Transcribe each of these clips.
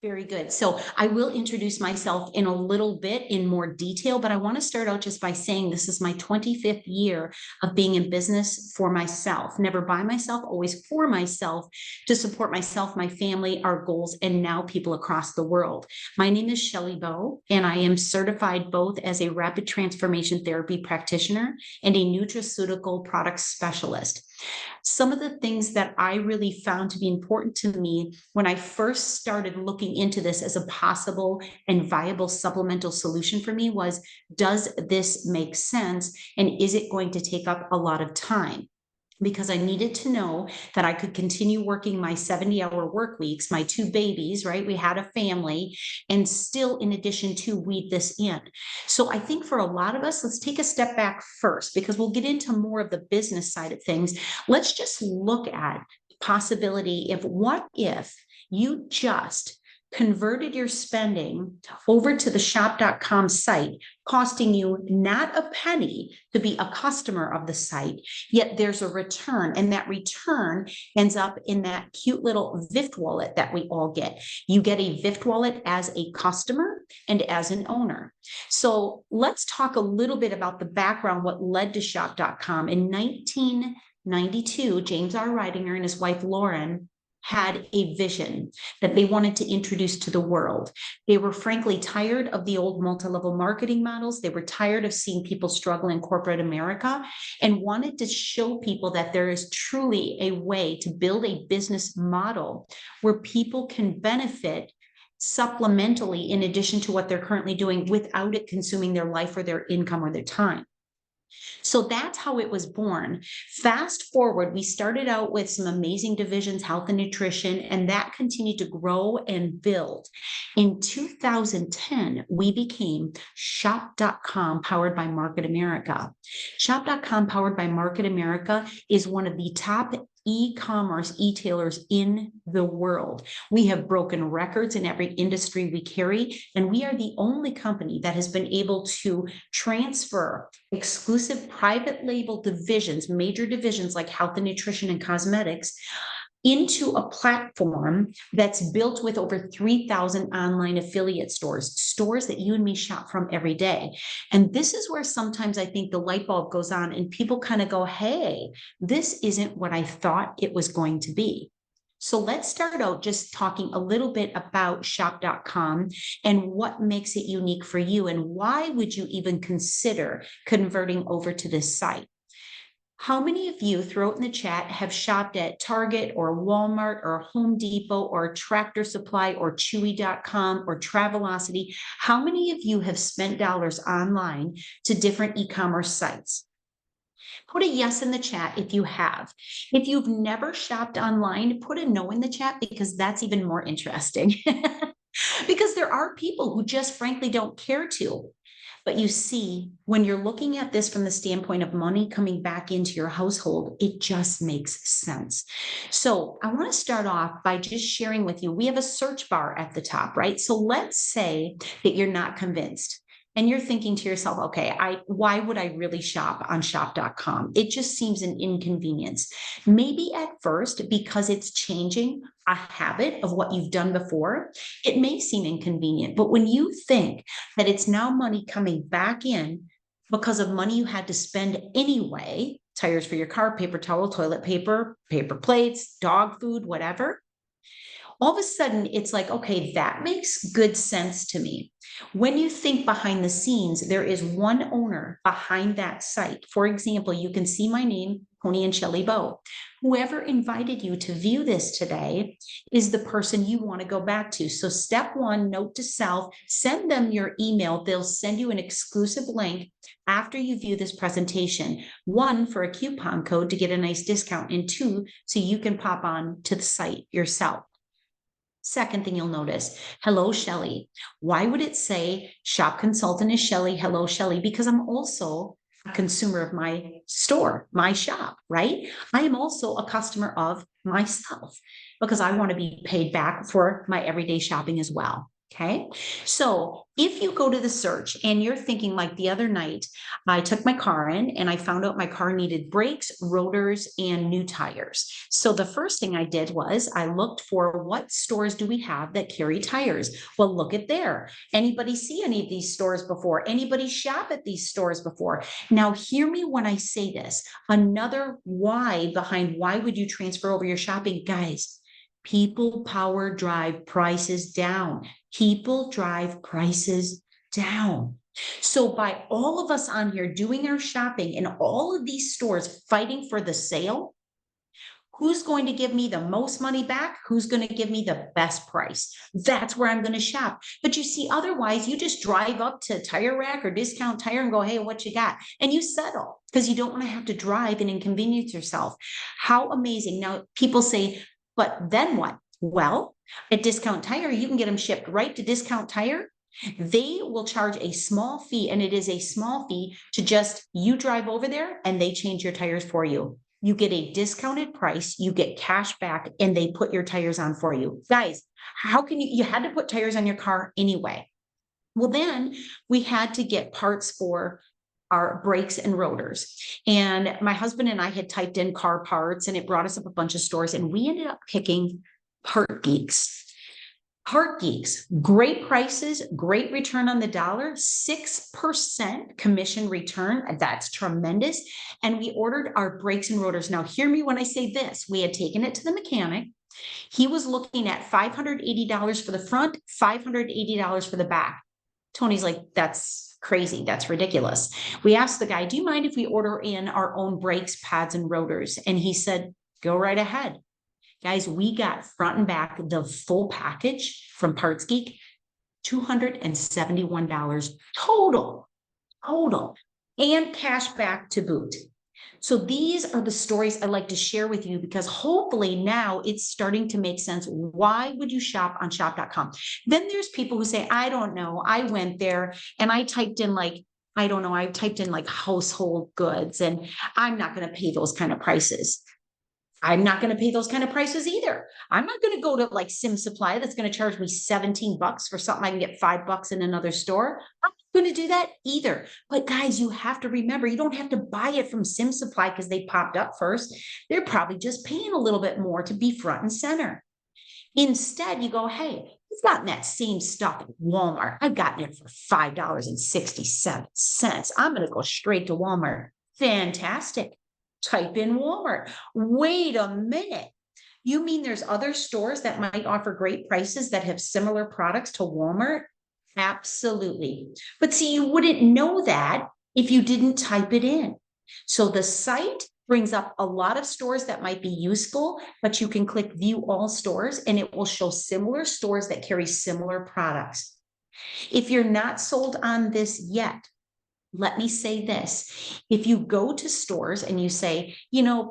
Very good. So I will introduce myself in a little bit in more detail, but I want to start out just by saying this is my 25th year of being in business for myself, never by myself, always for myself to support myself, my family, our goals, and now people across the world. My name is Shelley Bowe, and I am certified both as a rapid transformation therapy practitioner and a nutraceutical product specialist. Some of the things that I really found to be important to me when I first started looking into this as a possible and viable supplemental solution for me was, does this make sense? And is it going to take up a lot of time? Because I needed to know that I could continue working my 70-hour work weeks, my two babies, right? We had a family, and still, in addition to, weed this in. So I think for a lot of us, let's take a step back first, because we'll get into more of the business side of things. Let's just look at the possibility of what if you just converted your spending over to the shop.com site, costing you not a penny to be a customer of the site, yet there's a return, and that return ends up in that cute little VIFT wallet that we all get. You get a VIFT wallet as a customer and as an owner. So let's talk a little bit about the background, what led to shop.com. In 1992, James R. Ridinger and his wife Lauren had a vision that they wanted to introduce to the world. They were frankly tired of the old multi-level marketing models. They were tired of seeing people struggle in corporate America and wanted to show people that there is truly a way to build a business model where people can benefit supplementally in addition to what they're currently doing without it consuming their life or their income or their time. So that's how it was born. Fast forward, we started out with some amazing divisions, health and nutrition, and that continued to grow and build. In 2010, we became shop.com powered by Market America. Shop.com powered by Market America is one of the top e-commerce e-tailers in the world. We have broken records in every industry we carry, and we are the only company that has been able to transfer exclusive private label divisions, major divisions like health and nutrition and cosmetics, into a platform that's built with over 3,000 online affiliate stores that you and me shop from every day. And this is where sometimes I think the light bulb goes on and people kind of go, hey, this isn't what I thought it was going to be. So let's start out just talking a little bit about shop.com and what makes it unique for you, and why would you even consider converting over to this site? How many of you, throw it in the chat, have shopped at Target or Walmart or Home Depot or Tractor Supply or Chewy.com or Travelocity? How many of you have spent dollars online to different e-commerce sites? Put a yes in the chat if you have. If you've never shopped online, put a no in the chat, because that's even more interesting. Because there are people who just frankly don't care to. But you see, when you're looking at this from the standpoint of money coming back into your household, it just makes sense. So I want to start off by just sharing with you, we have a search bar at the top, right? So let's say that you're not convinced and you're thinking to yourself, okay, why would I really shop on shop.com? It just seems an inconvenience. Maybe at first, because it's changing a habit of what you've done before, it may seem inconvenient. But when you think that it's now money coming back in because of money you had to spend anyway, tires for your car, paper towel, toilet paper, paper plates, dog food, whatever, all of a sudden it's like, okay, that makes good sense to me. When you think behind the scenes, there is one owner behind that site. For example, you can see my name, Tony and Shelley Bowe. Whoever invited you to view this today is the person you want to go back to. So step one, note to self, send them your email. They'll send you an exclusive link after you view this presentation. One, for a coupon code to get a nice discount, and two, so you can pop on to the site yourself. Second thing you'll notice, hello, Shelley. Why would it say shop consultant is Shelley? Hello, Shelley, because I'm also a consumer of my store, my shop, right? I am also a customer of myself because I want to be paid back for my everyday shopping as well. Okay. So if you go to the search and you're thinking like the other night, I took my car in and I found out my car needed brakes, rotors, and new tires. So the first thing I did was I looked for what stores do we have that carry tires? Well, look at there. Anybody see any of these stores before? Anybody shop at these stores before? Now, hear me when I say this. Another why behind why would you transfer over your shopping, guys? People power drive prices down. People drive prices down. So by all of us on here doing our shopping in all of these stores fighting for the sale, who's going to give me the most money back? Who's going to give me the best price? That's where I'm going to shop. But you see, otherwise, you just drive up to Tire Rack or Discount Tire and go, hey, what you got? And you settle because you don't want to have to drive and inconvenience yourself. How amazing. Now, people say, but then what? Well, at Discount Tire, you can get them shipped right to Discount Tire. They will charge a small fee, and it is a small fee to just you drive over there and they change your tires for you. You get a discounted price, you get cash back, and they put your tires on for you. Guys, how can you had to put tires on your car anyway. Well, then we had to get parts for our brakes and rotors. And my husband and I had typed in car parts and it brought us up a bunch of stores and we ended up picking Part Geeks. Part Geeks, great prices, great return on the dollar, 6% commission return. That's tremendous. And we ordered our brakes and rotors. Now, hear me when I say this. We had taken it to the mechanic. He was looking at $580 for the front, $580 for the back. Tony's like, that's crazy. That's ridiculous. We asked the guy, do you mind if we order in our own brakes, pads, and rotors? And he said, go right ahead. Guys, we got front and back the full package from Parts Geek, $271 total, and cash back to boot. So these are the stories I like to share with you because hopefully now it's starting to make sense. Why would you shop on shop.com? Then there's people who say, I don't know. I went there and I typed in like, I don't know. I typed in like household goods and I'm not going to pay those kind of prices. I'm not going to pay those kind of prices either. I'm not going to go to like Sim Supply that's going to charge me $17 for something I can get $5 in another store. I'm not going to do that either. But guys, you have to remember, you don't have to buy it from Sim Supply because they popped up first. They're probably just paying a little bit more to be front and center. Instead, you go, hey, I've gotten that same stuff at Walmart. I've gotten it for $5.67. I'm going to go straight to Walmart. Fantastic. Type in Walmart. Wait a minute. You mean there's other stores that might offer great prices that have similar products to Walmart? Absolutely. But see, you wouldn't know that if you didn't type it in. So the site brings up a lot of stores that might be useful, but you can click view all stores and it will show similar stores that carry similar products. If you're not sold on this yet, let me say this. If you go to stores and you say,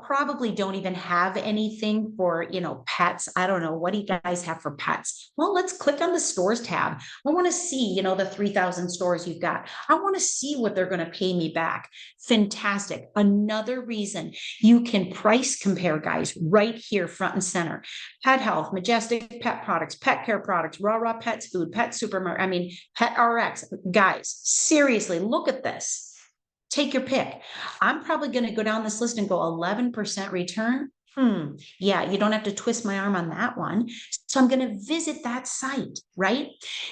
probably don't even have anything for, pets. I don't know. What do you guys have for pets? Well, let's click on the stores tab. I want to see, the 3,000 stores you've got. I want to see what they're going to pay me back. Fantastic. Another reason you can price compare, guys, right here, front and center. Pet Health, Majestic Pet Products, Pet Care Products, Raw Pets Food, Pet Supermarket, Pet RX. Guys, seriously, look at this. Take your pick. I'm probably going to go down this list and go 11% return. Yeah, you don't have to twist my arm on that one. So I'm going to visit that site, right?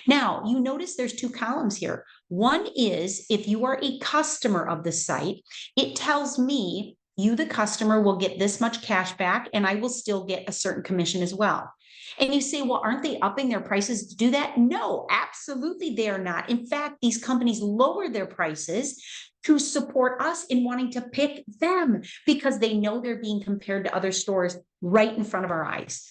Now, you notice there's two columns here. One is if you are a customer of the site, it tells me you, the customer, will get this much cash back and I will still get a certain commission as well. And you say, well, aren't they upping their prices to do that? No, absolutely they are not. In fact, these companies lower their prices to support us in wanting to pick them because they know they're being compared to other stores right in front of our eyes.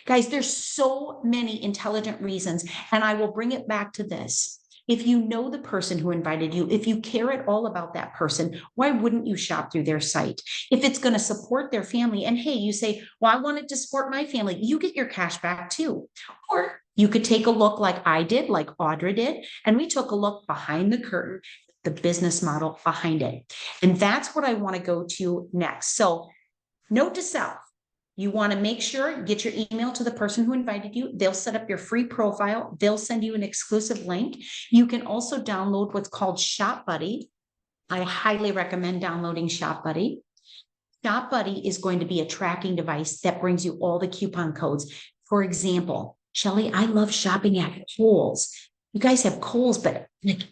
Guys, there's so many intelligent reasons, and I will bring it back to this. If you know the person who invited you, if you care at all about that person, why wouldn't you shop through their site? If it's going to support their family, and hey, you say, well, I wanted to support my family, you get your cash back too. Or you could take a look like I did, like Audra did, and we took a look behind the curtain, the business model behind it. And that's what I want to go to next. So note to self, You want to make sure, get your email to the person who invited you. They'll set up your free profile. They'll send you an exclusive link. You can also download what's called Shop Buddy. I highly recommend downloading Shop Buddy. Shop Buddy is going to be a tracking device that brings you all the coupon codes. For example, Shelly, I love shopping at Kohl's. You guys have Kohl's, but like,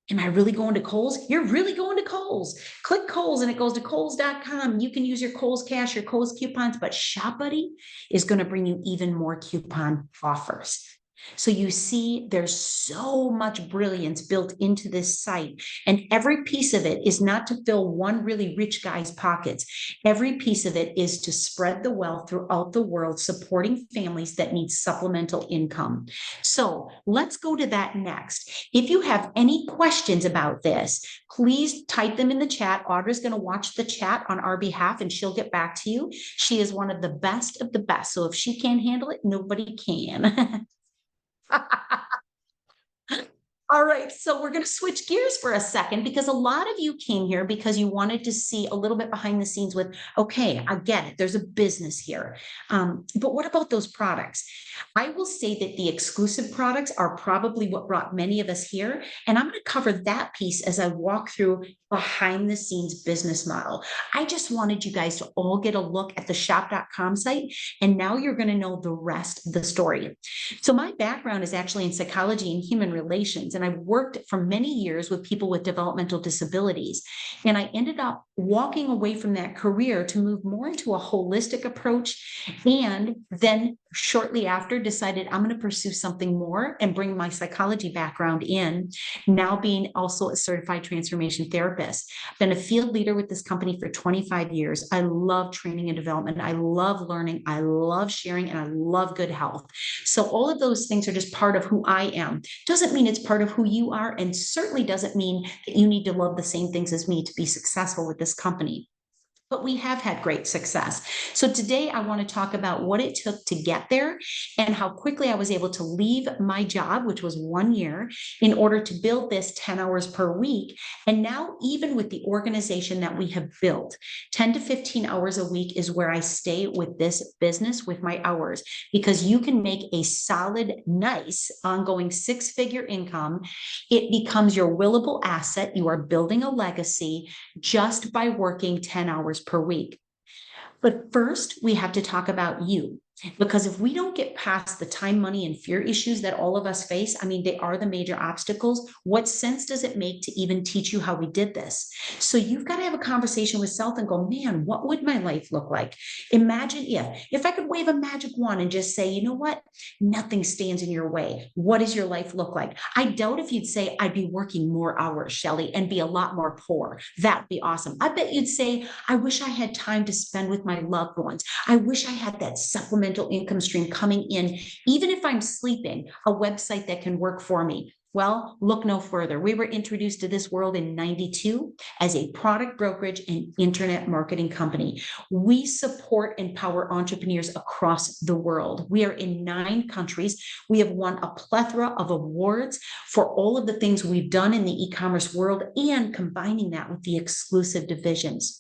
am I really going to Kohl's? You're really going to Kohl's. Click Kohl's and it goes to Kohl's.com. You can use your Kohl's cash, your Kohl's coupons, but Shop Buddy is going to bring you even more coupon offers. So you see, there's so much brilliance built into this site, and every piece of it is not to fill one really rich guy's pockets. Every piece of it is to spread the wealth throughout the world, supporting families that need supplemental income. So let's go to that next. If you have any questions about this, please type them in the chat. Audra's going to watch the chat on our behalf and she'll get back to you. She is one of the best of the best. So if she can't handle it, nobody can. All right, so we're going to switch gears for a second because a lot of you came here because you wanted to see a little bit behind the scenes with, okay, I get it, there's a business here. But what about those products? I will say that the exclusive products are probably what brought many of us here. And I'm going to cover that piece as I walk through behind the scenes business model. I just wanted you guys to all get a look at the shop.com site. And now you're going to know the rest of the story. So my background is actually in psychology and human relations. And I've worked for many years with people with developmental disabilities. And I ended up walking away from that career to move more into a holistic approach. And then shortly after decided I'm going to pursue something more and bring my psychology background in, now being also a certified transformation therapist. I've been a field leader with this company for 25 years. I love training and development. I love learning. I love sharing, and I love good health. So all of those things are just part of who I am. Doesn't mean it's part of who you are, and certainly doesn't mean that you need to love the same things as me to be successful with this company. But we have had great success. So today I want to talk about what it took to get there and how quickly I was able to leave my job, which was 1 year, in order to build this 10 hours per week. And now, even with the organization that we have built, 10 to 15 hours a week is where I stay with this business with my hours, because you can make a solid, nice, ongoing 6-figure income. It becomes your willable asset. You are building a legacy just by working 10 hours per week. But first, we have to talk about you. Because if we don't get past the time, money, and fear issues that all of us face, I mean, they are the major obstacles. What sense does it make to even teach you how we did this? So you've got to have a conversation with self and go, man, what would my life look like? Imagine if I could wave a magic wand and just say, you know what? Nothing stands in your way. What does your life look like? I doubt if you'd say, I'd be working more hours, Shelly, and be a lot more poor. That'd be awesome. I bet you'd say, I wish I had time to spend with my loved ones. I wish I had that supplemental income stream coming in, even if I'm sleeping, a website that can work for me. Well, look no further. We were introduced to this world in 92 as a product brokerage and internet marketing company. We support and empower entrepreneurs across the world. We are in 9 countries. We have won a plethora of awards for all of the things we've done in the e-commerce world, and combining that with the exclusive divisions.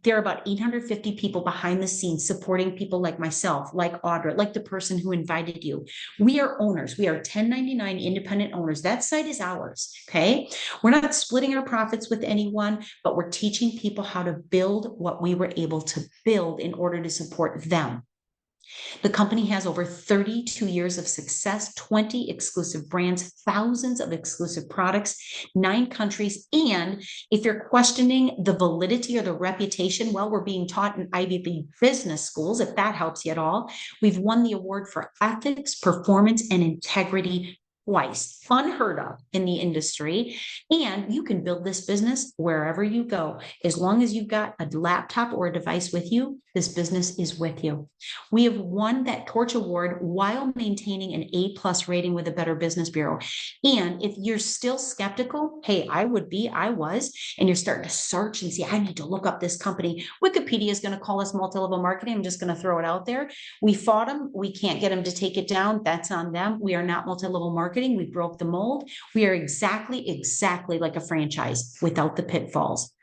There are about 850 people behind the scenes supporting people like myself, like Audra, like the person who invited you. We are owners. We are 1099 independent owners. That site is ours. Okay. We're not splitting our profits with anyone, but we're teaching people how to build what we were able to build in order to support them. The company has over 32 years of success, 20 exclusive brands, thousands of exclusive products, 9 countries. And if you're questioning the validity or the reputation, well, we're being taught in Ivy League business schools, if that helps you at all. We've won the award for ethics, performance, and integrity twice, unheard of in the industry. And you can build this business wherever you go. As long as you've got a laptop or a device with you, this business is with you. We have won that Torch Award while maintaining an A+ rating with the Better Business Bureau. And if you're still skeptical, hey, I was, and you're starting to search and see, I need to look up this company. Wikipedia is going to call us multi-level marketing. I'm just going to throw it out there. We fought them. We can't get them to take it down. That's on them. We are not multi-level marketing. We broke the mold. We are exactly like a franchise without the pitfalls.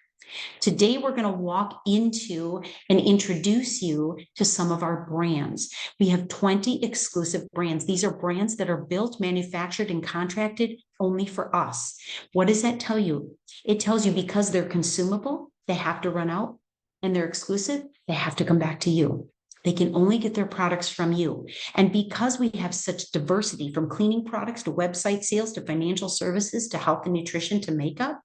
Today, we're going to walk into and introduce you to some of our brands. We have 20 exclusive brands. These are brands that are built, manufactured, and contracted only for us. What does that tell you? It tells you because they're consumable, they have to run out, and they're exclusive, they have to come back to you. They can only get their products from you. And because we have such diversity from cleaning products to website sales to financial services to health and nutrition to makeup,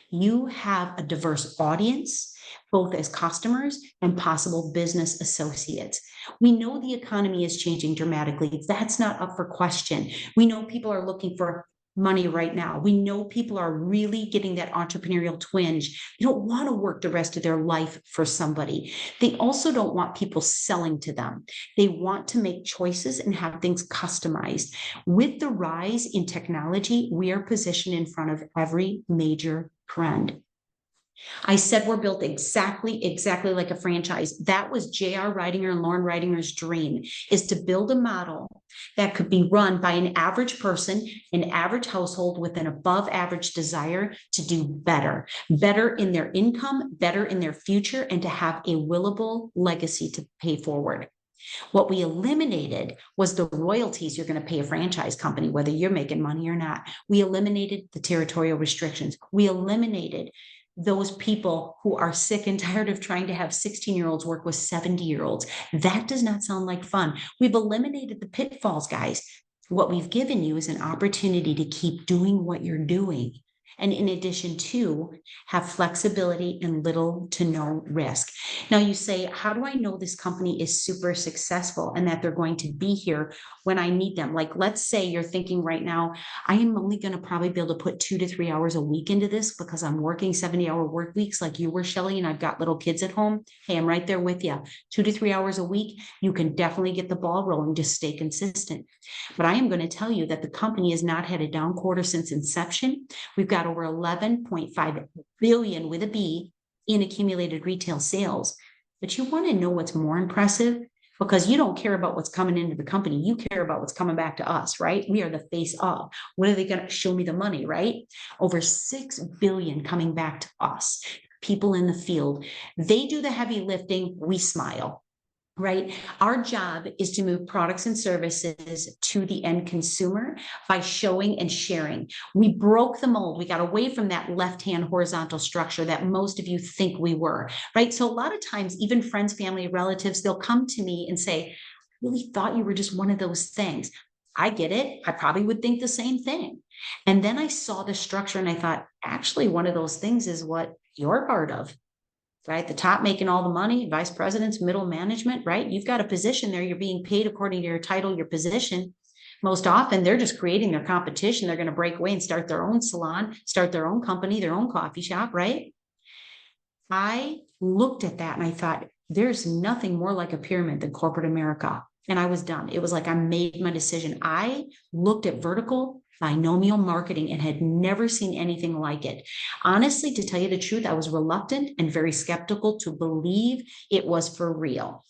you have a diverse audience, both as customers and possible business associates. We know the economy is changing dramatically. That's not up for question. We know people are looking for money right now. We know people are really getting that entrepreneurial twinge. They don't want to work the rest of their life for somebody. They also don't want people selling to them. They want to make choices and have things customized. With the rise in technology, we are positioned in front of every major trend. I said we're built exactly like a franchise. That was J.R. Ridinger and Lauren Ridinger's dream, is to build a model that could be run by an average person, an average household with an above average desire to do better in their income, better in their future, and to have a willable legacy to pay forward. What we eliminated was the royalties you're going to pay a franchise company, whether you're making money or not. We eliminated the territorial restrictions. We eliminated those people who are sick and tired of trying to have 16-year-olds work with 70-year-olds. That does not sound like fun. We've eliminated the pitfalls, guys. What we've given you is an opportunity to keep doing what you're doing. And in addition to have flexibility and little to no risk. Now you say, how do I know this company is super successful and that they're going to be here when I need them? Like, let's say you're thinking right now, I am only going to probably be able to put 2 to 3 hours a week into this because I'm working 70-hour work weeks like you were, Shelley, and I've got little kids at home. Hey, I'm right there with you. 2 to 3 hours a week. You can definitely get the ball rolling. Just stay consistent. But I am going to tell you that the company has not had a down quarter since inception. We've got over 11.5 billion with a B in accumulated retail sales. But you want to know what's more impressive? Because you don't care about what's coming into the company. You care about what's coming back to us, right? We are the face of. When are they going to show me the money, right? Over 6 billion coming back to us. People in the field. They do the heavy lifting. We smile. Right? Our job is to move products and services to the end consumer by showing and sharing. We broke the mold. We got away from that left-hand horizontal structure that most of you think we were, right? So a lot of times, even friends, family, relatives, they'll come to me and say, I really thought you were just one of those things. I get it. I probably would think the same thing. And then I saw the structure and I thought, actually, one of those things is what you're part of. Right? The top making all the money, vice presidents, middle management, right? You've got a position there. You're being paid according to your title, your position. Most often they're just creating their competition. They're going to break away and start their own salon, start their own company, their own coffee shop, right? I looked at that and I thought, there's nothing more like a pyramid than corporate America. And I was done. It was like I made my decision. I looked at vertical binomial marketing and had never seen anything like it. Honestly, to tell you the truth, I was reluctant and very skeptical to believe it was for real.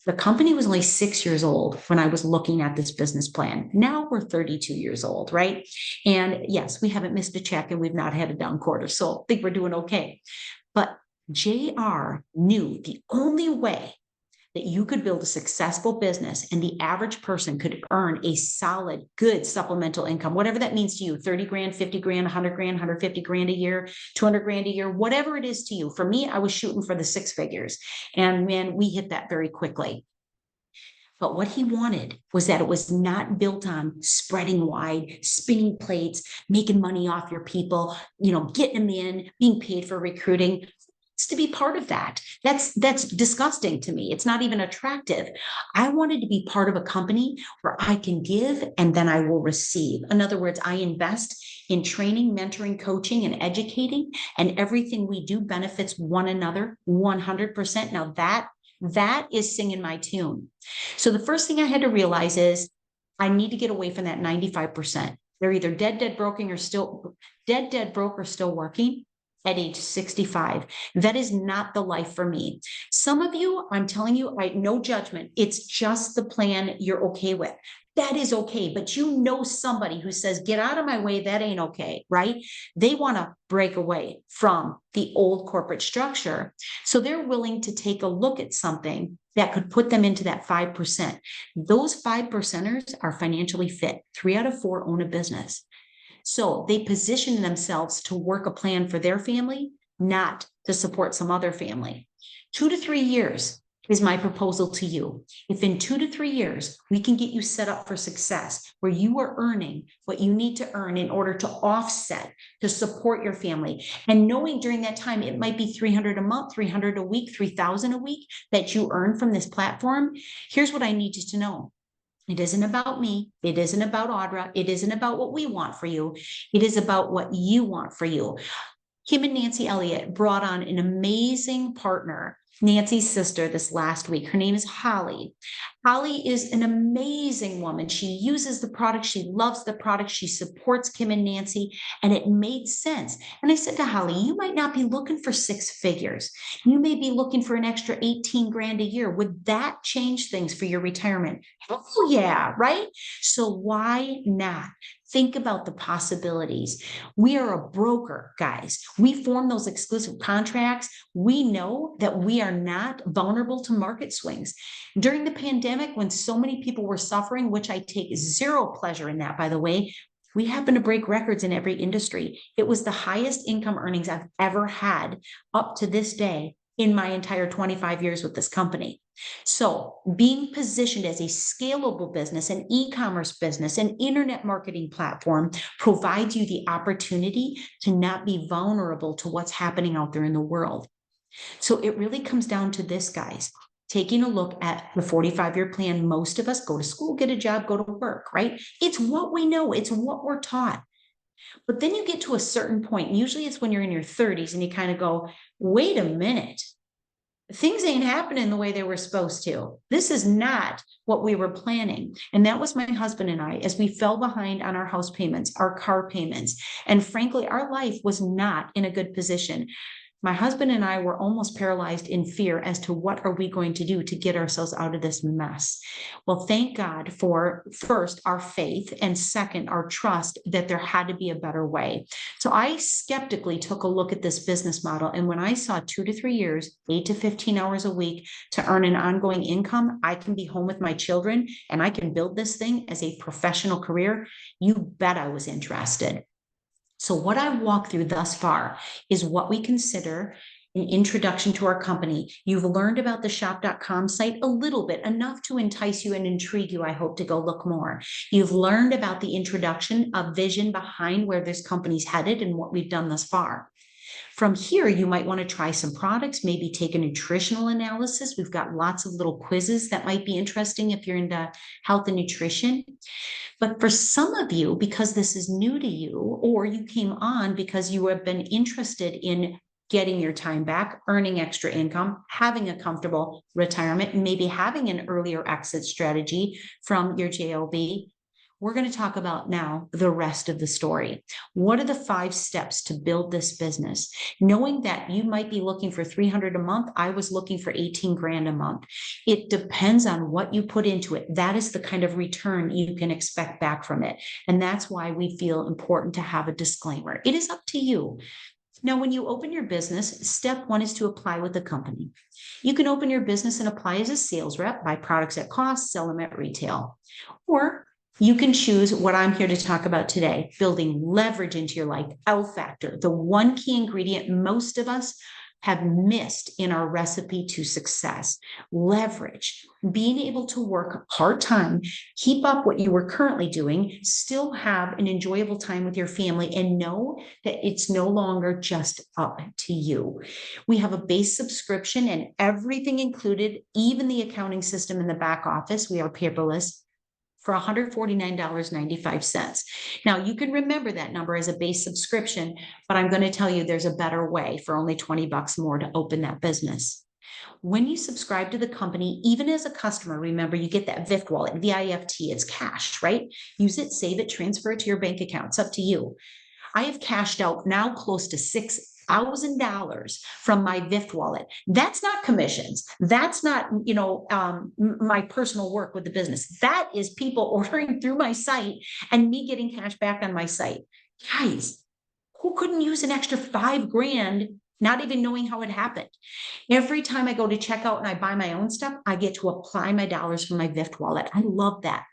The company was only 6 years old when I was looking at this business plan. Now we're 32 years old, right? And yes, we haven't missed a check and we've not had a down quarter. So I think we're doing okay. But JR knew the only way that you could build a successful business and the average person could earn a solid, good supplemental income, whatever that means to you, 30 grand, 50 grand, 100 grand, 150 grand a year, 200 grand a year, whatever it is to you. For me, I was shooting for the 6 figures. And man, we hit that very quickly. But what he wanted was that it was not built on spreading wide, spinning plates, making money off your people, getting them in, being paid for recruiting. To be part of that. That's disgusting to me. It's not even attractive. I wanted to be part of a company where I can give and then I will receive. In other words, I invest in training, mentoring, coaching, and educating, and everything we do benefits one another 100%. Now that is singing my tune. So the first thing I had to realize is I need to get away from that 95%. They're either dead broke or still working at age 65. That is not the life for me. Some of you, I'm telling you, no judgment. It's just the plan you're okay with. that is okay. But you know, somebody who says, get out of my way, that ain't okay, right? They want to break away from the old corporate structure. So they're willing to take a look at something that could put them into that 5%. Those 5%ers are financially fit. 3 out of 4 own a business. So they position themselves to work a plan for their family, not to support some other family. 2 to 3 years is my proposal to you. If in 2 to 3 years, we can get you set up for success where you are earning what you need to earn in order to offset, to support your family. And knowing during that time, it might be 300 a month, 300 a week, 3,000 a week that you earn from this platform. Here's what I need you to know. It isn't about me. It isn't about Audra. It isn't about what we want for you. It is about what you want for you. Kim and Nancy Elliott brought on an amazing partner, Nancy's sister, this last week. Her name is Holly. Holly is an amazing woman. She uses the product. She loves the product. She supports Kim and Nancy, and it made sense. And I said to Holly, you might not be looking for 6 figures. You may be looking for an extra 18 grand a year. Would that change things for your retirement? Oh yeah, right? So why not? Think about the possibilities. We are a broker, guys. We form those exclusive contracts. We know that we are not vulnerable to market swings. During the pandemic, when so many people were suffering, which I take zero pleasure in that, by the way, we happen to break records in every industry. It was the highest income earnings I've ever had up to this day in my entire 25 years with this company. So being positioned as a scalable business, an e-commerce business, an internet marketing platform provides you the opportunity to not be vulnerable to what's happening out there in the world. So it really comes down to this, guys. Taking a look at the 45-year plan, most of us go to school, get a job, go to work, right? It's what we know. It's what we're taught. But then you get to a certain point, usually it's when you're in your 30s and you kind of go, wait a minute. Things ain't happening the way they were supposed to. This is not what we were planning. And that was my husband and I, as we fell behind on our house payments, our car payments. And frankly, our life was not in a good position. My husband and I were almost paralyzed in fear as to what are we going to do to get ourselves out of this mess. Well, thank God for, first, our faith, and second, our trust that there had to be a better way. So I skeptically took a look at this business model. And when I saw 2 to 3 years, 8 to 15 hours a week to earn an ongoing income, I can be home with my children and I can build this thing as a professional career, you bet I was interested. So what I've walked through thus far is what we consider an introduction to our company. You've learned about the shop.com site a little bit, enough to entice you and intrigue you, I hope, to go look more. You've learned about the introduction of vision behind where this company's headed and what we've done thus far. From here, you might want to try some products, maybe take a nutritional analysis. We've got lots of little quizzes that might be interesting if you're into health and nutrition. But for some of you, because this is new to you, or you came on because you have been interested in getting your time back, earning extra income, having a comfortable retirement, maybe having an earlier exit strategy from your JOB, we're going to talk about now the rest of the story. What are the 5 steps to build this business? Knowing that you might be looking for 300 a month, I was looking for 18 grand a month. It depends on what you put into it. That is the kind of return you can expect back from it. And that's why we feel important to have a disclaimer. It is up to you. Now, when you open your business, step 1 is to apply with the company. You can open your business and apply as a sales rep, buy products at cost, sell them at retail. Or you can choose what I'm here to talk about today, building leverage into your life, L factor, the one key ingredient most of us have missed in our recipe to success. Leverage, being able to work part-time, keep up what you were currently doing, still have an enjoyable time with your family, and know that it's no longer just up to you. We have a base subscription and everything included, even the accounting system in the back office. We are paperless, for $149.95. Now, you can remember that number as a base subscription, but I'm going to tell you there's a better way for only 20 bucks more to open that business. When you subscribe to the company, even as a customer, remember you get that VIFT wallet, VIFT, it's cash, right? Use it, save it, transfer it to your bank account. It's up to you. I have cashed out now close to $6 $6,000 from my VIF wallet. That's not commissions. That's not, my personal work with the business. That is people ordering through my site and me getting cash back on my site. Guys, who couldn't use an extra 5 grand, not even knowing how it happened? Every time I go to checkout and I buy my own stuff, I get to apply my dollars from my VIF wallet. I love that.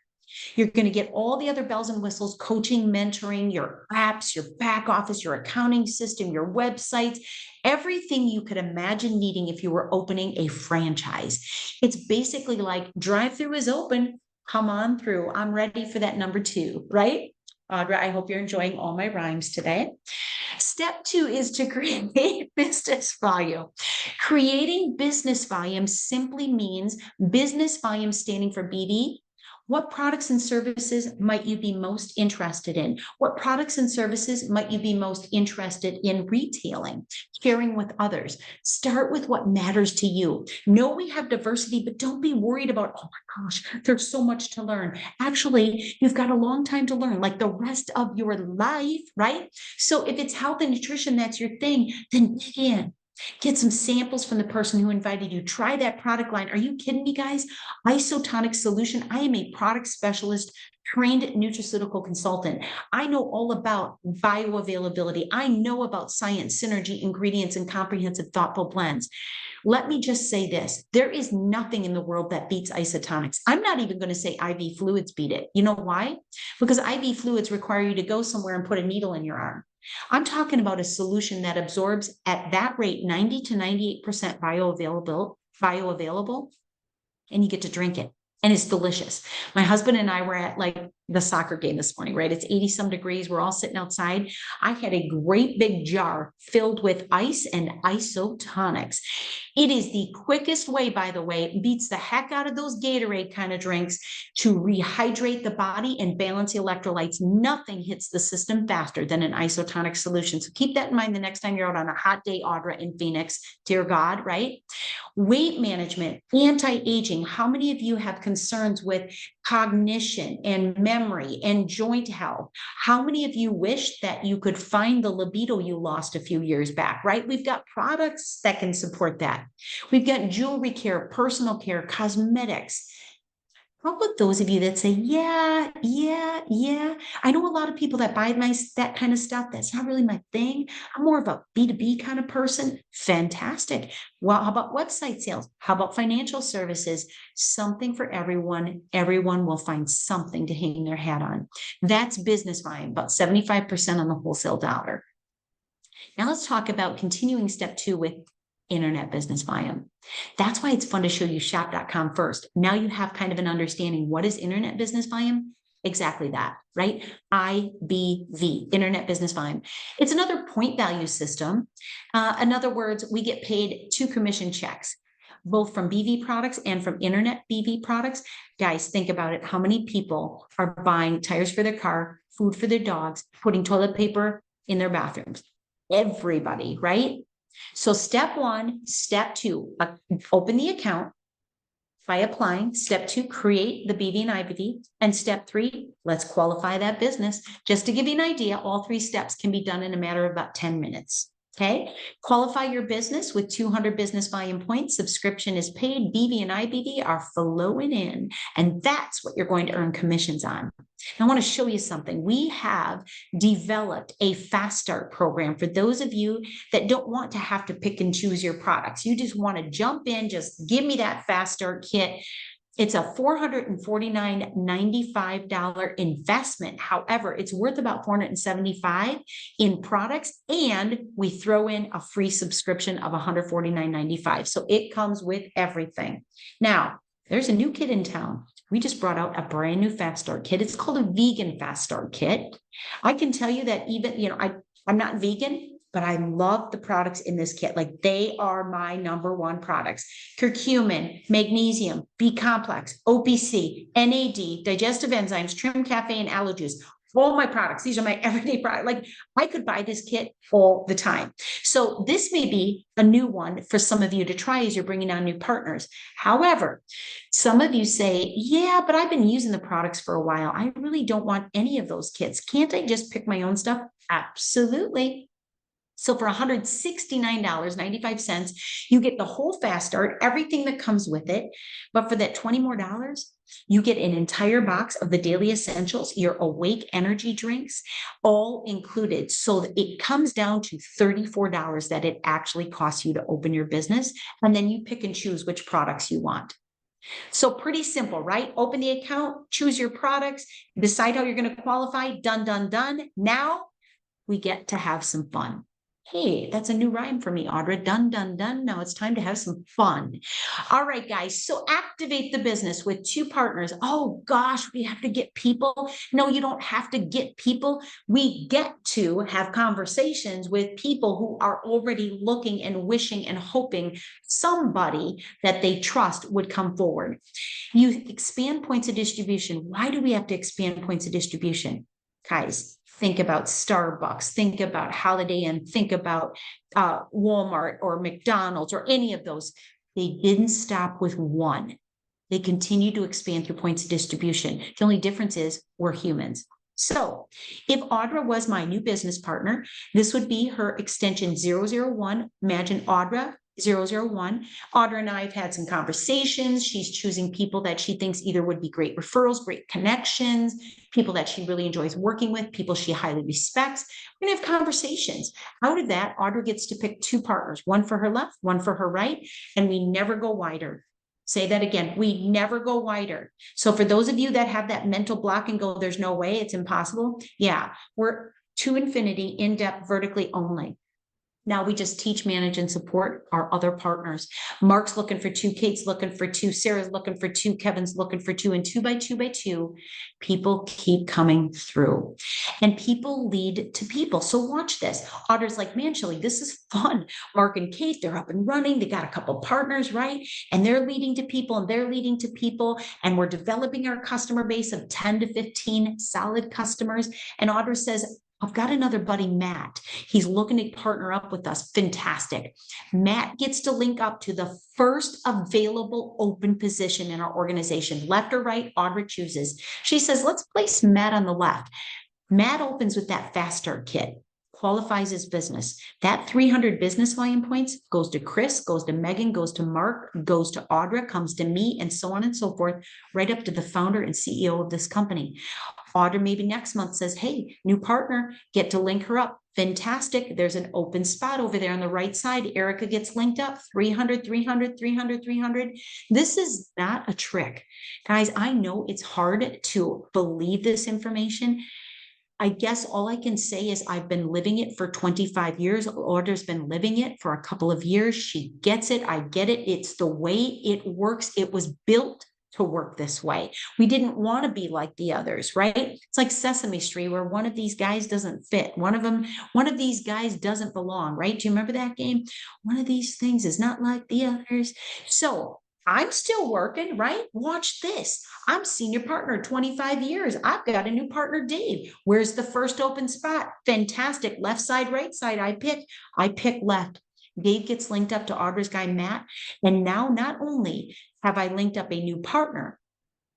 You're going to get all the other bells and whistles, coaching, mentoring, your apps, your back office, your accounting system, your websites, everything you could imagine needing if you were opening a franchise. It's basically like drive-through is open. Come on through. I'm ready for that number 2, right? Audra, I hope you're enjoying all my rhymes today. Step 2 is to create business volume. Creating business volume simply means business volume standing for BD. What products and services might you be most interested in? What products and services might you be most interested in retailing, sharing with others? Start with what matters to you. Know we have diversity, but don't be worried about, oh my gosh, there's so much to learn. Actually, you've got a long time to learn, like the rest of your life, right? So if it's health and nutrition, that's your thing, then dig in. Get some samples from the person who invited you. Try that product line. Are you kidding me, guys? Isotonic Solution. I am a product specialist, trained nutraceutical consultant. I know all about bioavailability. I know about science, synergy, ingredients, and comprehensive, thoughtful blends. Let me just say this. There is nothing in the world that beats isotonics. I'm not even going to say IV fluids beat it. You know why? Because IV fluids require you to go somewhere and put a needle in your arm. I'm talking about a solution that absorbs at that rate 90 to 98% bioavailable, and you get to drink it. And it's delicious. My husband and I were at like the soccer game this morning, right? It's 80 some degrees. We're all sitting outside. I had a great big jar filled with ice and isotonics. It is the quickest way, by the way, it beats the heck out of those Gatorade kind of drinks to rehydrate the body and balance the electrolytes. Nothing hits the system faster than an isotonic solution. So keep that in mind the next time you're out on a hot day, Audra, in Phoenix. Dear God, right? Weight management, anti-aging. How many of you have concerns with cognition and memory and joint health? How many of you wish that you could find the libido you lost a few years back, right? We've got products that can support that. We've got jewelry care, personal care, cosmetics. How about those of you that say, yeah. I know a lot of people that buy that kind of stuff. That's not really my thing. I'm more of a B2B kind of person. Fantastic. Well, how about website sales? How about financial services? Something for everyone. Everyone will find something to hang their hat on. That's business volume, about 75% on the wholesale dollar. Now let's talk about continuing step 2 with internet business volume. That's why it's fun to show you shop.com first. Now you have kind of an understanding. What is internet business volume? Exactly that, right? IBV, internet business volume. It's another point value system. In other words, we get paid 2 commission checks, both from BV products and from internet BV products. Guys, think about it. How many people are buying tires for their car, food for their dogs, putting toilet paper in their bathrooms? Everybody, right? So step 1, step 2, open the account by applying. Step 2, create the BV and IBV. And step 3, let's qualify that business. Just to give you an idea, all 3 steps can be done in a matter of about 10 minutes. Okay. Qualify your business with 200 business volume points. Subscription is paid. BV and IBV are flowing in. And that's what you're going to earn commissions on. I want to show you something. We have developed a fast start program for those of you that don't want to have to pick and choose your products. You just want to jump in, just give me that fast start kit. It's a $449.95 investment. However, it's worth about $475 in products, and we throw in a free subscription of $149.95. So it comes with everything. Now, there's a new kit in town. We just brought out a brand new fast start kit. It's called a vegan fast start kit. I can tell you that even, I'm not vegan, but I love the products in this kit. Like, they are my number 1 products. Curcumin, magnesium, B complex, OPC, NAD, digestive enzymes, trim cafe, and aloe juice. All my products. These are my everyday products. Like, I could buy this kit all the time. So this may be a new one for some of you to try as you're bringing on new partners. However, some of you say, yeah, but I've been using the products for a while. I really don't want any of those kits. Can't I just pick my own stuff? Absolutely. So for $169.95, you get the whole fast start, everything that comes with it. But for that $20 more, you get an entire box of the daily essentials, your awake energy drinks, all included. So it comes down to $34 that it actually costs you to open your business. And then you pick and choose which products you want. So pretty simple, right? Open the account, choose your products, decide how you're going to qualify. Done, done, done. Now we get to have some fun. Hey, that's a new rhyme for me, Audra. Done, done, done. Now it's time to have some fun. All right, guys. So activate the business with 2 partners. Oh gosh, we have to get people. No, you don't have to get people. We get to have conversations with people who are already looking and wishing and hoping somebody that they trust would come forward. You expand points of distribution. Why do we have to expand points of distribution? Guys, think about Starbucks, think about Holiday Inn, think about Walmart or McDonald's or any of those. They didn't stop with one. They continue to expand through points of distribution. The only difference is we're humans. So if Audra was my new business partner, this would be her extension 001. Imagine Audra 001. Audra and I have had some conversations. She's choosing people that she thinks either would be great referrals, great connections, people that she really enjoys working with, people she highly respects. We're going to have conversations. Out of that, Audra gets to pick 2 partners, one for her left, one for her right, and we never go wider. Say that again. We never go wider. So for those of you that have that mental block and go, there's no way, it's impossible. Yeah, we're to infinity, in depth, vertically only. Now we just teach, manage, and support our other partners. Mark's looking for 2, Kate's looking for 2, Sarah's looking for 2, Kevin's looking for 2, and 2 by 2 by 2, people keep coming through. And people lead to people. So watch this. Audra's like, man, Shelley, this is fun. Mark and Kate, they're up and running. They got a couple partners, right? And they're leading to people and they're leading to people. And we're developing our customer base of 10 to 15 solid customers. And Audra says, I've got another buddy, Matt. He's looking to partner up with us. Fantastic. Matt gets to link up to the first available open position in our organization. Left or right, Audra chooses. She says, let's place Matt on the left. Matt opens with that fast start kit, qualifies his business. That 300 business volume points goes to Chris, goes to Megan, goes to Mark, goes to Audra, comes to me, and so on and so forth, right up to the founder and CEO of this company. Audra maybe next month says, hey, new partner, get to link her up. Fantastic. There's an open spot over there on the right side. Erica gets linked up, 300, 300, 300, 300. This is not a trick. Guys, I know it's hard to believe this information. I guess all I can say is I've been living it for 25 years. Audra's been living it for a couple of years. She gets it. I get it. It's the way it works. It was built to work this way. We didn't want to be like the others, right? It's like Sesame Street, where one of these guys doesn't fit. One of these guys doesn't belong, right? Do you remember that game? One of these things is not like the others. So I'm still working, right? Watch this. I'm senior partner, 25 years. I've got a new partner, Dave. Where's the first open spot? Fantastic. Left side, right side. I pick left. Dave gets linked up to Audra's guy, Matt. And now not only have I linked up a new partner,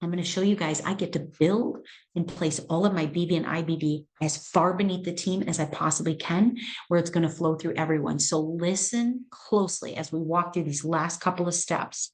I'm going to show you guys I get to build and place all of my BB and IBD as far beneath the team as I possibly can, where it's going to flow through everyone. So listen closely as we walk through these last couple of steps.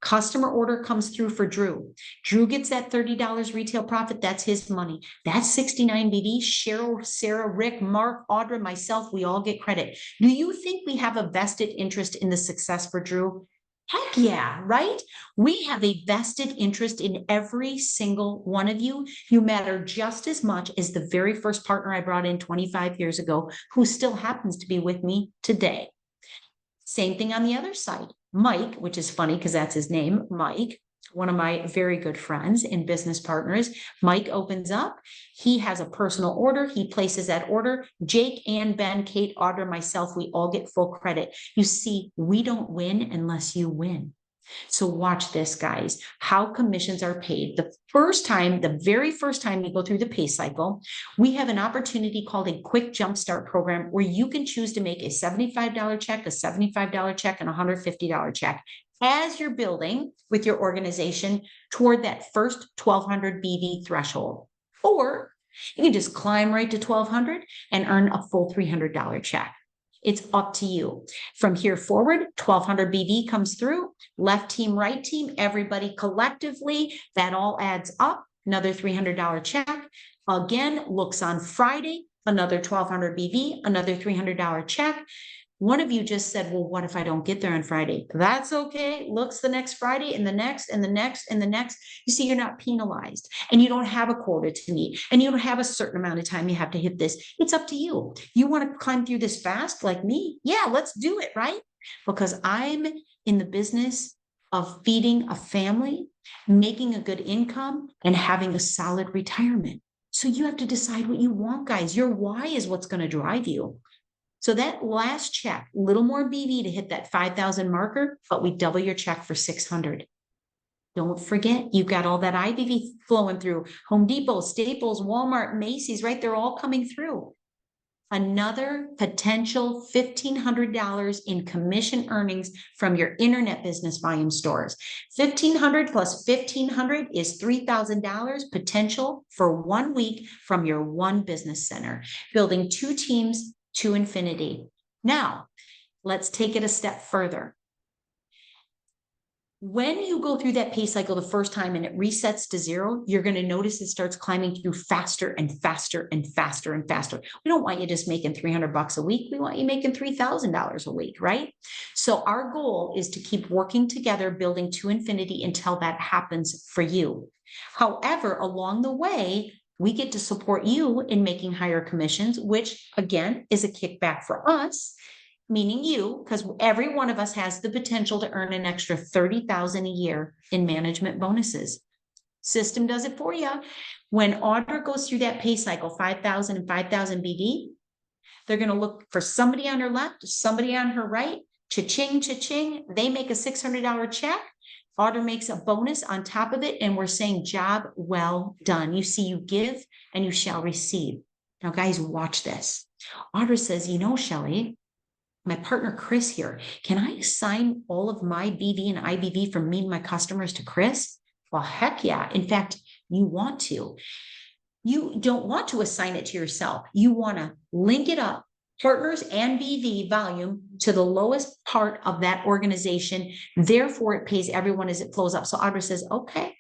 Customer order comes through for Drew. Drew gets that $30 retail profit. That's his money. That's 69 BD. Cheryl, Sarah, Rick, Mark, Audra, myself, we all get credit. Do you think we have a vested interest in the success for Drew? Heck yeah, right? We have a vested interest in every single one of you. You matter just as much as the very first partner I brought in 25 years ago, who still happens to be with me today. Same thing on the other side. Mike, which is funny because that's his name, Mike, one of my very good friends and business partners. Mike opens up. He has a personal order. He places that order. Jake, Ann, Ben, Kate, Audra, myself, we all get full credit. You see, we don't win unless you win. So watch this, guys, how commissions are paid. The very first time you go through the pay cycle, we have an opportunity called a quick jumpstart program where you can choose to make a $75 check, a $75 check, and a $150 check as you're building with your organization toward that first 1,200 BV threshold. Or you can just climb right to 1,200 and earn a full $300 check. It's up to you. From here forward, 1200 BV comes through, left team, right team, everybody collectively, that all adds up, another $300 check. Again, looks on Friday, another 1200 BV, another $300 check. One of you just said, well, what if I don't get there on Friday? That's okay. Looks the next Friday and the next and the next and the next. You see, you're not penalized and you don't have a quota to meet and you don't have a certain amount of time you have to hit this. It's up to you. You want to climb through this fast like me? Yeah, let's do it, right? Because I'm in the business of feeding a family, making a good income, and having a solid retirement. So you have to decide what you want, guys. Your why is what's going to drive you. So that last check, a little more BV to hit that 5,000 marker, but we double your check for 600. Don't forget, you've got all that IBV flowing through Home Depot, Staples, Walmart, Macy's, right? They're all coming through. Another potential $1,500 in commission earnings from your internet business volume stores. 1,500 plus 1,500 is $3,000 potential for 1 week from your one business center, building 2 teams to infinity. Now, let's take it a step further. When you go through that pay cycle the first time and it resets to 0, you're going to notice it starts climbing through faster and faster and faster and faster. We don't want you just making $300 a week. We want you making $3,000 a week, right? So our goal is to keep working together, building to infinity until that happens for you. However, along the way, we get to support you in making higher commissions, which again is a kickback for us, meaning you, because every one of us has the potential to earn an extra $30,000 a year in management bonuses. System does it for you. When Audra goes through that pay cycle, 5,000 and 5,000 BD, they're going to look for somebody on her left, somebody on her right, cha-ching, cha-ching. They make a $600 check. Audra makes a bonus on top of it, and we're saying job well done. You see, you give and you shall receive. Now, guys, watch this. Audra says, you know, Shelly, my partner Chris here, can I assign all of my BV and IBV from me and my customers to Chris? Well, heck yeah. In fact, you want to. You don't want to assign it to yourself. You want to link it up, partners and BV volume, to the lowest part of that organization. Therefore, it pays everyone as it flows up. So Audra says, okay,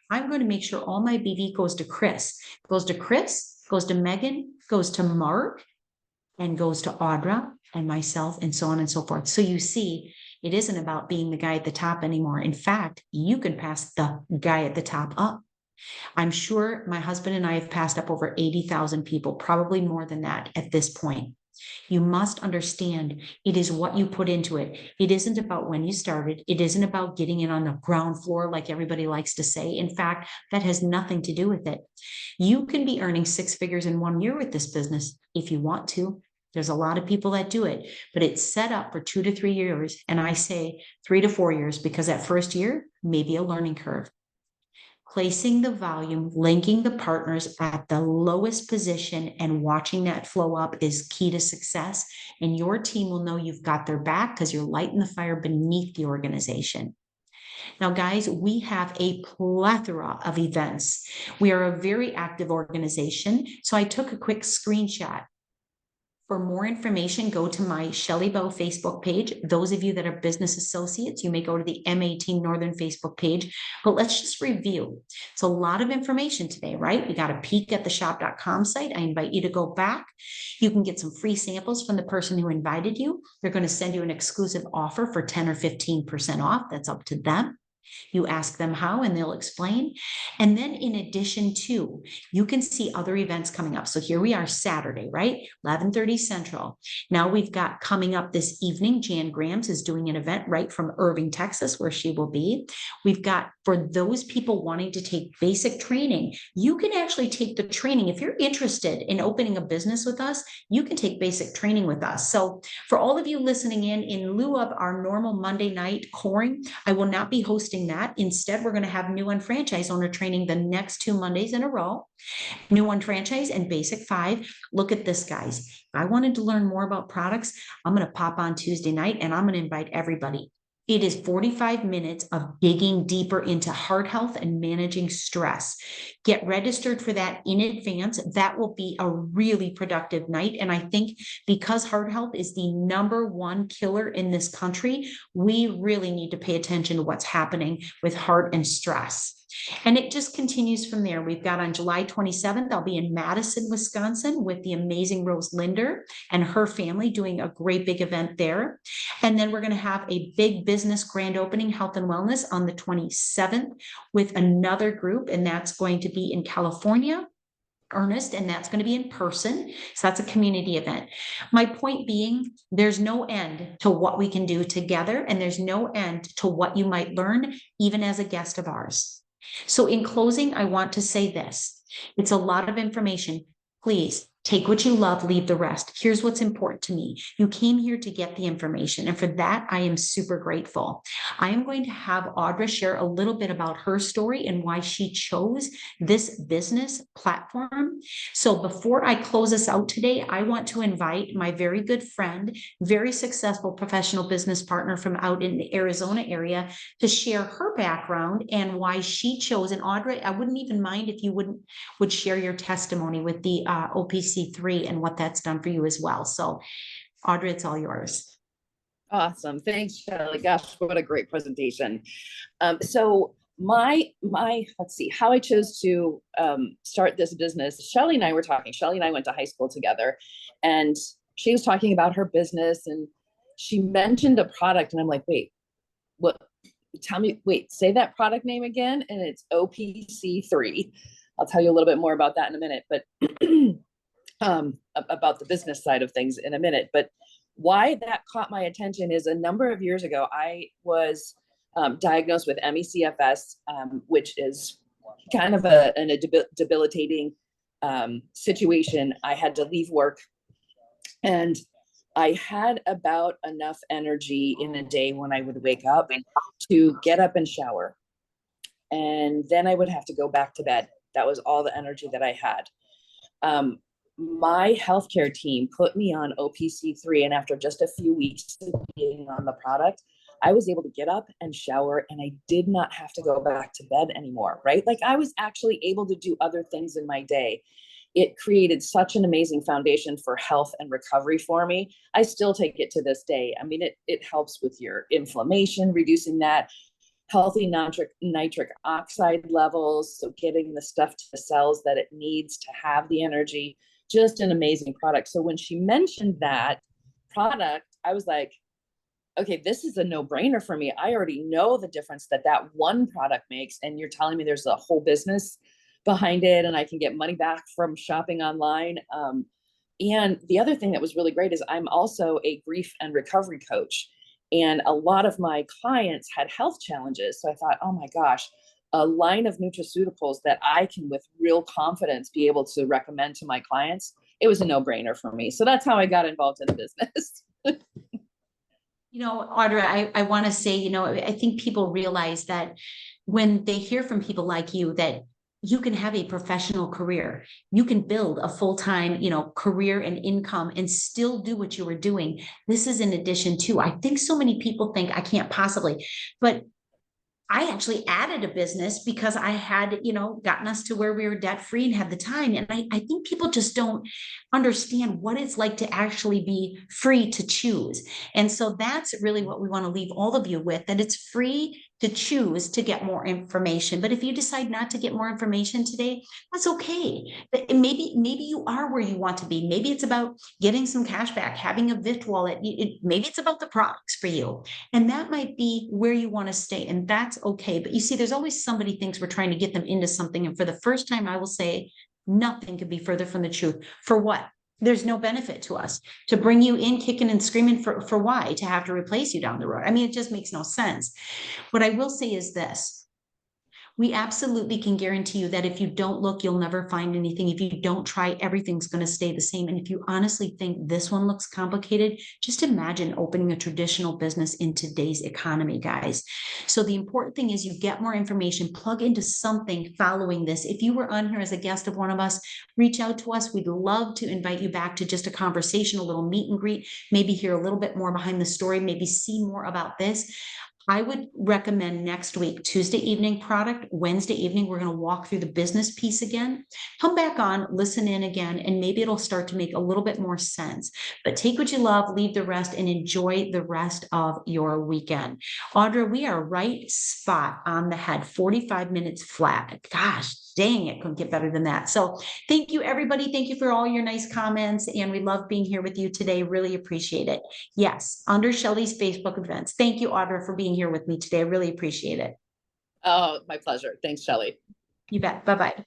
I'm going to make sure all my BV goes to Chris. Goes to Chris, goes to Megan, goes to Mark, and goes to Audra and myself, and so on and so forth. So you see, it isn't about being the guy at the top anymore. In fact, you can pass the guy at the top up. I'm sure my husband and I have passed up over 80,000 people, probably more than that at this point. You must understand it is what you put into it. It isn't about when you started. It isn't about getting in on the ground floor like everybody likes to say. In fact, that has nothing to do with it. You can be earning 6 figures in 1 year with this business if you want to. There's a lot of people that do it, but it's set up for 2 to 3 years. And I say 3 to 4 years because that first year may be a learning curve. Placing the volume, linking the partners at the lowest position and watching that flow up is key to success. And your team will know you've got their back because you're lighting the fire beneath the organization. Now, guys, we have a plethora of events. We are a very active organization. So I took a quick screenshot. For more information, go to my Shelly Bow Facebook page. Those of you that are business associates, you may go to the M18 Northern Facebook page, but let's just review. It's a lot of information today, right? We got a peek at the shop.com site. I invite you to go back. You can get some free samples from the person who invited you. They're going to send you an exclusive offer for 10 or 15% off. That's up to them. You ask them how and they'll explain. And then in addition to, you can see other events coming up. So here we are Saturday, right? 11:30 Central. Now we've got coming up this evening, Jan Grams is doing an event right from Irving, Texas, where she will be. We've got, for those people wanting to take basic training, you can actually take the training. If you're interested in opening a business with us, you can take basic training with us. So for all of you listening in lieu of our normal Monday night coring, I will not be hosting that. Instead, we're going to have new one franchise owner training the next 2 Mondays in a row. New one franchise and basic 5. Look at this, guys. If I wanted to learn more about products, I'm going to pop on Tuesday night and I'm going to invite everybody. It is 45 minutes of digging deeper into heart health and managing stress. Get registered for that in advance. That will be a really productive night. And I think because heart health is the number one killer in this country, we really need to pay attention to what's happening with heart and stress. And it just continues from there. We've got on July 27th, I'll be in Madison, Wisconsin with the amazing Rose Linder and her family doing a great big event there. And then we're going to have a big business grand opening, health and wellness, on the 27th with another group. And that's going to be in California, Ernest, and that's going to be in person. So that's a community event. My point being, there's no end to what we can do together, and there's no end to what you might learn, even as a guest of ours. So in closing, I want to say this. It's a lot of information. Please take what you love, leave the rest. Here's what's important to me. You came here to get the information, and for that, I am super grateful. I am going to have Audra share a little bit about her story and why she chose this business platform. So before I close us out today, I want to invite my very good friend, very successful professional business partner from out in the Arizona area to share her background and why she chose. And Audra, I wouldn't even mind if you would share your testimony with the OPC3 and what that's done for you as well. So Audra, it's all yours. Awesome. Thanks, Shelley. Gosh, what a great presentation. So let's see, how I chose to start this business. Shelley and I were talking. Shelley and I went to high school together, and she was talking about her business, and she mentioned a product, and I'm like, wait, what? Tell me, wait, say that product name again. And it's OPC3. I'll tell you a little bit more about that in a minute, but about the business side of things in a minute. But why that caught my attention is a number of years ago, I was diagnosed with ME/CFS, which is kind of a debilitating situation. I had to leave work, and I had about enough energy in a day when I would wake up to get up and shower. And then I would have to go back to bed. That was all the energy that I had. My healthcare team put me on OPC3. And after just a few weeks of being on the product, I was able to get up and shower, and I did not have to go back to bed anymore, right? Like I was actually able to do other things in my day. It created such an amazing foundation for health and recovery for me. I still take it to this day. I mean, it helps with your inflammation, reducing that, healthy nitric oxide levels, so getting the stuff to the cells that it needs to have the energy. Just an amazing product. So when she mentioned that product, I was like, okay, this is a no-brainer for me. I already know the difference that one product makes, and you're telling me there's a whole business behind it, and I can get money back from shopping online. And the other thing that was really great is I'm also a grief and recovery coach, and a lot of my clients had health challenges. So I thought, oh my gosh, a line of nutraceuticals that I can with real confidence be able to recommend to my clients. It was a no-brainer for me. So that's how I got involved in the business. Audra, I want to say, I think people realize that when they hear from people like you, that you can have a professional career, you can build a full-time, career and income and still do what you were doing. This is in addition to, I think so many people think I can't possibly, but I actually added a business because I had, gotten us to where we were debt free and had the time. And I think people just don't understand what it's like to actually be free to choose. And so that's really what we want to leave all of you with, that it's free to choose to get more information. But if you decide not to get more information today, that's okay. Maybe you are where you want to be. Maybe it's about getting some cash back, having a VIT wallet. Maybe it's about the products for you. And that might be where you want to stay. And that's okay. But you see, there's always somebody thinks we're trying to get them into something. And for the first time, I will say nothing could be further from the truth. For what? There's no benefit to us to bring you in kicking and screaming for why, to have to replace you down the road. I mean, it just makes no sense. What I will say is this. We absolutely can guarantee you that if you don't look, you'll never find anything. If you don't try, everything's going to stay the same. And if you honestly think this one looks complicated, just imagine opening a traditional business in today's economy, guys. So the important thing is you get more information, plug into something following this. If you were on here as a guest of one of us, reach out to us. We'd love to invite you back to just a conversation, a little meet and greet, maybe hear a little bit more behind the story, maybe see more about this. I would recommend next week, Tuesday evening product, Wednesday evening, we're going to walk through the business piece again. Come back on, listen in again, and maybe it'll start to make a little bit more sense. But take what you love, leave the rest, and enjoy the rest of your weekend. Audra, we are right spot on the head, 45 minutes flat. Gosh, dang, it couldn't get better than that. So thank you, everybody. Thank you for all your nice comments. And we love being here with you today. Really appreciate it. Yes, under Shelly's Facebook events. Thank you, Audra, for being here with me today. I really appreciate it. Oh, my pleasure. Thanks, Shelley. You bet. Bye-bye.